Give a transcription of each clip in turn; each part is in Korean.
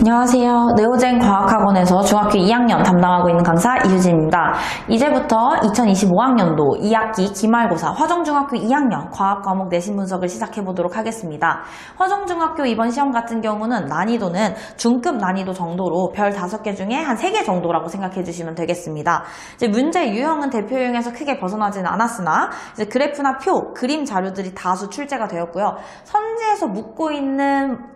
안녕하세요. 네오젠 과학학원에서 중학교 2학년 담당하고 있는 강사 이유진입니다. 이제부터 2025학년도 2학기 기말고사 화정중학교 2학년 과학과목 내신 분석을 시작해보도록 하겠습니다. 화정중학교 이번 시험 같은 경우는 난이도는 중급 난이도 정도로 별 5개 중에 한 3개 정도라고 생각해주시면 되겠습니다. 이제 문제 유형은 대표 유형에서 크게 벗어나지는 않았으나 이제 그래프나 표, 그림 자료들이 다수 출제가 되었고요. 선지에서 묻고 있는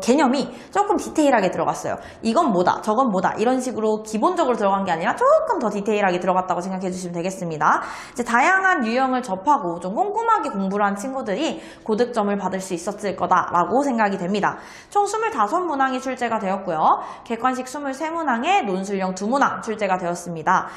개념이 조금 디테일하게 들어갔어요. 이건 뭐다, 저건 뭐다 이런 식으로 기본적으로 들어간 게 아니라 조금 더 디테일하게 들어갔다고 생각해 주시면 되겠습니다. 이제 다양한 유형을 접하고 좀 꼼꼼하게 공부를 한 친구들이 고득점을 받을 수 있었을 거다라고 생각이 됩니다. 총 25문항이 출제가 되었고요. 객관식 23문항에 논술형 2문항 출제가 되었습니다.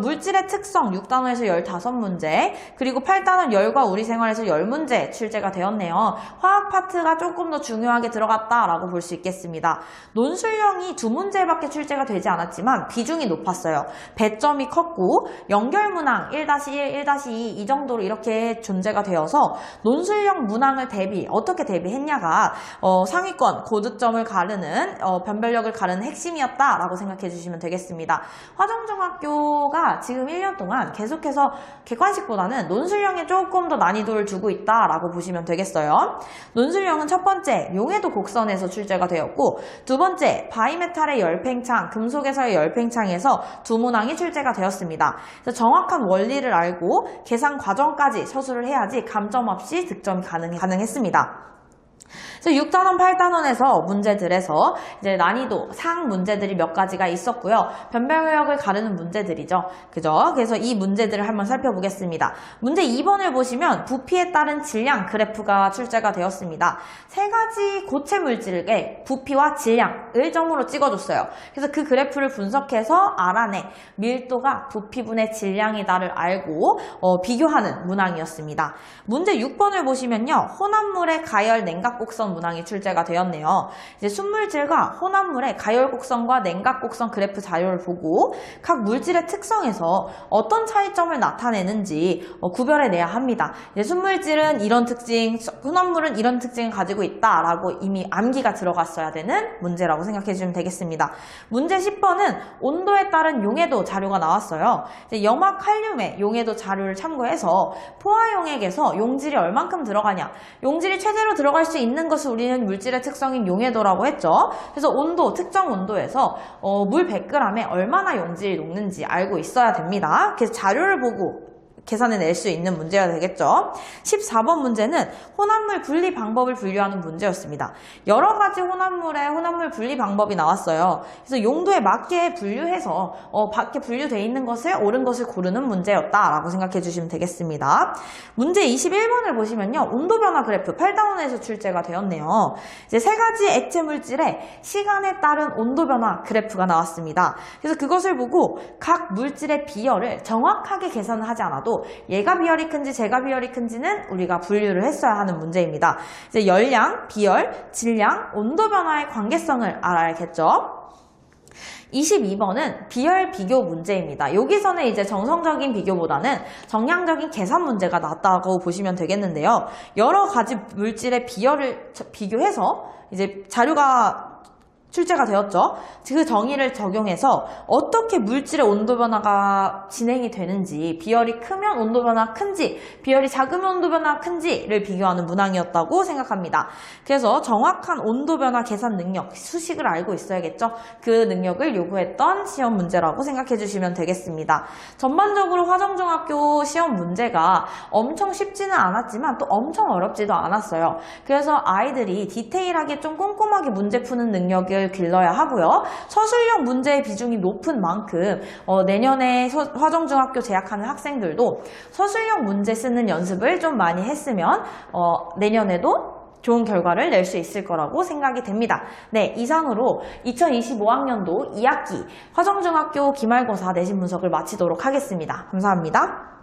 물질의 특성 6단원에서 15문제, 그리고 8단원 열과 우리 생활에서 10문제 출제가 되었네요. 화학 파트가 조금 더 중요하게 들어갔다라고 볼 수 있겠습니다. 논술형이 2문제밖에 출제가 되지 않았지만 비중이 높았어요. 배점이 컸고 연결문항 1-1, 1-2 이 정도로 이렇게 존재가 되어서 논술형 문항을 어떻게 대비했냐가 상위권 고득점을 가르는 변별력을 가르는 핵심이었다라고 생각해 주시면 되겠습니다. 화정중학교가 지금 1년 동안 계속해서 객관식보다는 논술형에 조금 더 난이도를 두고 있다라고 보시면 되겠어요. 논술형은 첫 번째 용해도 곡선에서 출제가 되었고, 두 번째 바이메탈의 열팽창, 금속에서의 열팽창에서 2문항이 출제가 되었습니다. 그래서 정확한 원리를 알고 계산 과정까지 서술을 해야지 감점 없이 득점이 가능했습니다. 그래서 6단원, 8단원에서 문제들에서 이제 난이도 상 문제들이 몇 가지가 있었고요. 변별력을 가르는 문제들이죠. 그죠? 그래서 이 문제들을 한번 살펴보겠습니다. 문제 2번을 보시면 부피에 따른 질량 그래프가 출제가 되었습니다. 3가지 고체 물질의 부피와 질량을 점으로 찍어줬어요. 그래서 그 그래프를 분석해서 알아내 밀도가 부피분의 질량이다를 알고 비교하는 문항이었습니다. 문제 6번을 보시면요. 혼합물의 가열 냉각곡선 문항이 출제가 되었네요. 이제 순물질과 혼합물의 가열곡선과 냉각곡선 그래프 자료를 보고 각 물질의 특성에서 어떤 차이점을 나타내는지 구별해내야 합니다. 이제 순물질은 이런 특징, 혼합물은 이런 특징을 가지고 있다라고 이미 암기가 들어갔어야 되는 문제라고 생각해 주시면 되겠습니다. 문제 10번은 온도에 따른 용해도 자료가 나왔어요. 이제 염화 칼륨의 용해도 자료를 참고해서 포화용액에서 용질이 얼만큼 들어가냐, 용질이 최대로 들어갈 수 있는 것을 우리는 물질의 특성인 용해도라고 했죠. 그래서 온도, 특정 온도에서 물 100g에 얼마나 용질이 녹는지 알고 있어야 됩니다. 그래서 자료를 보고 계산해낼 수 있는 문제가 되겠죠. 14번 문제는 혼합물 분리 방법을 분류하는 문제였습니다. 여러 가지 혼합물 분리 방법이 나왔어요. 그래서 용도에 맞게 분류해서 밖에 분류되어 있는 것을 옳은 것을 고르는 문제였다라고 생각해 주시면 되겠습니다. 문제 21번을 보시면요. 온도 변화 그래프 8단원에서 출제가 되었네요. 이제 3가지 액체 물질의 시간에 따른 온도 변화 그래프가 나왔습니다. 그래서 그것을 보고 각 물질의 비열을 정확하게 계산을 하지 않아도 얘가 비열이 큰지 제가 비열이 큰지는 우리가 분류를 했어야 하는 문제입니다. 이제 열량, 비열, 질량, 온도 변화의 관계성을 알아야겠죠. 22번은 비열 비교 문제입니다. 여기서는 이제 정성적인 비교보다는 정량적인 계산 문제가 나왔다고 보시면 되겠는데요. 여러 가지 물질의 비열을 비교해서 이제 자료가 출제가 되었죠. 그 정의를 적용해서 어떻게 물질의 온도 변화가 진행이 되는지, 비열이 크면 온도 변화가 큰지, 비열이 작으면 온도 변화가 큰지를 비교하는 문항이었다고 생각합니다. 그래서 정확한 온도 변화 계산 능력, 수식을 알고 있어야겠죠. 그 능력을 요구했던 시험 문제라고 생각해 주시면 되겠습니다. 전반적으로 화정중학교 시험 문제가 엄청 쉽지는 않았지만 또 엄청 어렵지도 않았어요. 그래서 아이들이 디테일하게 좀 꼼꼼하게 문제 푸는 능력을 길러야 하고요. 서술형 문제의 비중이 높은 만큼 내년에 화정중학교 재학하는 학생들도 서술형 문제 쓰는 연습을 좀 많이 했으면 내년에도 좋은 결과를 낼 수 있을 거라고 생각이 됩니다. 네, 이상으로 2025학년도 2학기 화정중학교 기말고사 내신 분석을 마치도록 하겠습니다. 감사합니다.